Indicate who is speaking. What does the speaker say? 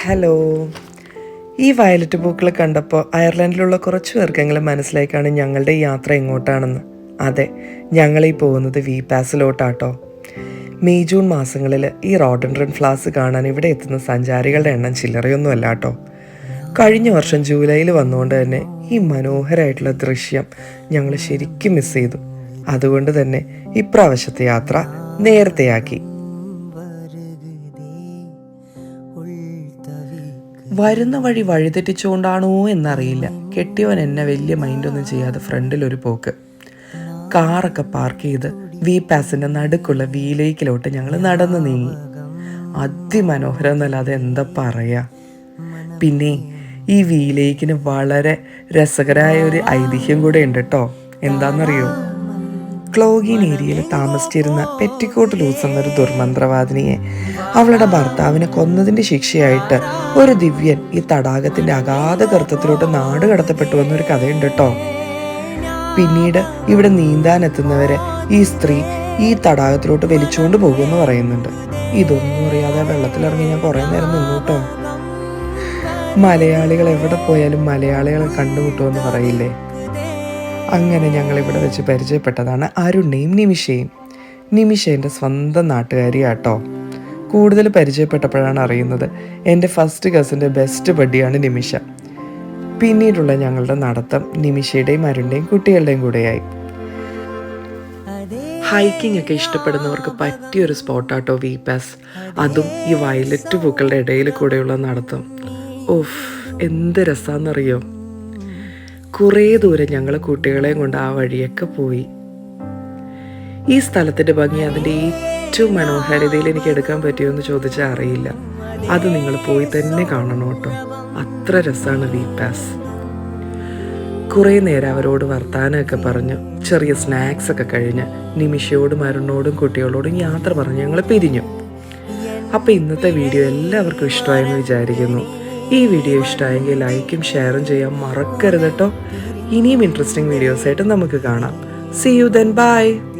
Speaker 1: Hello. ഈ violet പൂക്കൾ കണ്ടപ്പോൾ അയർലൻഡിലുള്ള കുറച്ച് പേർക്കെങ്കിലും മനസ്സിലായി കാണും ഞങ്ങളുടെ ഈ യാത്ര എങ്ങോട്ടാണെന്ന്. അതെ, ഞങ്ങളീ പോകുന്നത് വി പാസിലോട്ടാട്ടോ. മെയ് ജൂൺ മാസങ്ങളിൽ ഈ റോഡൻഡ്രൻ ഫ്ലവേഴ്സ് കാണാൻ ഇവിടെ എത്തുന്ന സഞ്ചാരികളുടെ എണ്ണം ചില്ലറയൊന്നുമല്ല കേട്ടോ. കഴിഞ്ഞ വർഷം ജൂലൈയിൽ വന്നുകൊണ്ട് തന്നെ ഈ മനോഹരമായിട്ടുള്ള ദൃശ്യം ഞങ്ങൾ ശരിക്കും മിസ് ചെയ്തു. അതുകൊണ്ട് തന്നെ ഇപ്രാവശ്യത്തെ യാത്ര നേരത്തെയാക്കി. വരുന്ന വഴി വഴിതെറ്റിച്ചുകൊണ്ടാണോ എന്നറിയില്ല, കെട്ടിയവൻ എന്നെ വലിയ മൈൻഡൊന്നും ചെയ്യാതെ ഫ്രണ്ടിലൊരു പോക്ക്. കാറൊക്കെ പാർക്ക് ചെയ്ത് വി പാസിൻ്റെ നടുക്കുള്ള വി ലേക്കിലോട്ട് ഞങ്ങൾ നടന്നു നീങ്ങി. അതിമനോഹരം എന്നല്ലാതെ എന്താ പറയുക. പിന്നെ ഈ വി ലേക്കിന് വളരെ രസകരമായ ഒരു ഐതിഹ്യം കൂടെ ഉണ്ട് കേട്ടോ. എന്താണെന്നറിയോ? ക്ലോഗിൻ ഏരിയയിൽ താമസിച്ചിരുന്ന പെറ്റിക്കോട്ട് ലൂസ് എന്നൊരു ദുർമന്ത്രവാദിനിയെ അവളുടെ ഭർത്താവിനെ കൊന്നതിൻ്റെ ശിക്ഷയായിട്ട് ഒരു ദിവ്യൻ ഈ തടാകത്തിൻ്റെ അഗാധ ഗർത്തത്തിലോട്ട് നാട് കടത്തപ്പെട്ടു എന്നൊരു കഥയുണ്ട് കേട്ടോ. പിന്നീട് ഇവിടെ നീന്താനെത്തുന്നവരെ ഈ സ്ത്രീ ഈ തടാകത്തിലോട്ട് വലിച്ചുകൊണ്ട് പോകുമെന്ന് പറയുന്നുണ്ട്. ഇതൊന്നും അറിയാതെ വെള്ളത്തിലിറങ്ങി ഞാൻ കുറേ നേരം നിന്നു കേട്ടോ. മലയാളികൾ എവിടെ പോയാലും മലയാളികളെ കണ്ടുമുട്ടുമെന്ന് പറയില്ലേ. അങ്ങനെ ഞങ്ങളിവിടെ വെച്ച് പരിചയപ്പെട്ടതാണ് അരുണിനെയും നിമിഷയും. നിമിഷ എൻ്റെ സ്വന്തം നാട്ടുകാരിയാട്ടോ. കൂടുതൽ പരിചയപ്പെട്ടപ്പോഴാണ് അറിയുന്നത് എൻ്റെ ഫസ്റ്റ് കസിൻ്റെ ബെസ്റ്റ് ബഡിയാണ് നിമിഷ. പിന്നീടുള്ള ഞങ്ങളുടെ നടത്തം നിമിഷയുടെയും അരുണിൻ്റെയും കുട്ടികളുടെയും കൂടെയായി. ഹൈക്കിംഗ് ഒക്കെ ഇഷ്ടപ്പെടുന്നവർക്ക് പറ്റിയൊരു സ്പോട്ടാട്ടോ വി പാസ്. അതും ഈ വയലറ്റ് പൂക്കളുടെ ഇടയിൽ കൂടെയുള്ള നടത്തം. ഓഫ്, എന്ത് രസാന്നറിയോ. കുറേ ദൂരം ഞങ്ങൾ കുട്ടികളെയും കൊണ്ട് ആ വഴിയൊക്കെ പോയി. ഈ സ്ഥലത്തിൻ്റെ ഭംഗി അതിൻ്റെ ഏറ്റവും മനോഹാരിതയിൽ എനിക്ക് എടുക്കാൻ പറ്റുമോ എന്ന് ചോദിച്ചാൽ അറിയില്ല. അത് നിങ്ങൾ പോയി തന്നെ കാണണം കേട്ടോ. അത്ര രസമാണ് വി പാസ്. കുറേ നേരം അവരോട് വർത്താനമൊക്കെ പറഞ്ഞു ചെറിയ സ്നാക്സ് ഒക്കെ കഴിഞ്ഞ് നിമിഷയോടും അരുണോടും കുട്ടികളോടും യാത്ര പറഞ്ഞ് ഞങ്ങൾ പിരിഞ്ഞു. അപ്പോൾ ഇന്നത്തെ വീഡിയോ എല്ലാവർക്കും ഇഷ്ടമായെന്ന് വിചാരിക്കുന്നു. ഈ വീഡിയോ ഇഷ്ടമായെങ്കിൽ ലൈക്കും ഷെയറും ചെയ്യാൻ മറക്കരുത് കേട്ടോ. ഇനിയും ഇൻട്രസ്റ്റിംഗ് വീഡിയോസായിട്ട് നമുക്ക് കാണാം. See you then, bye.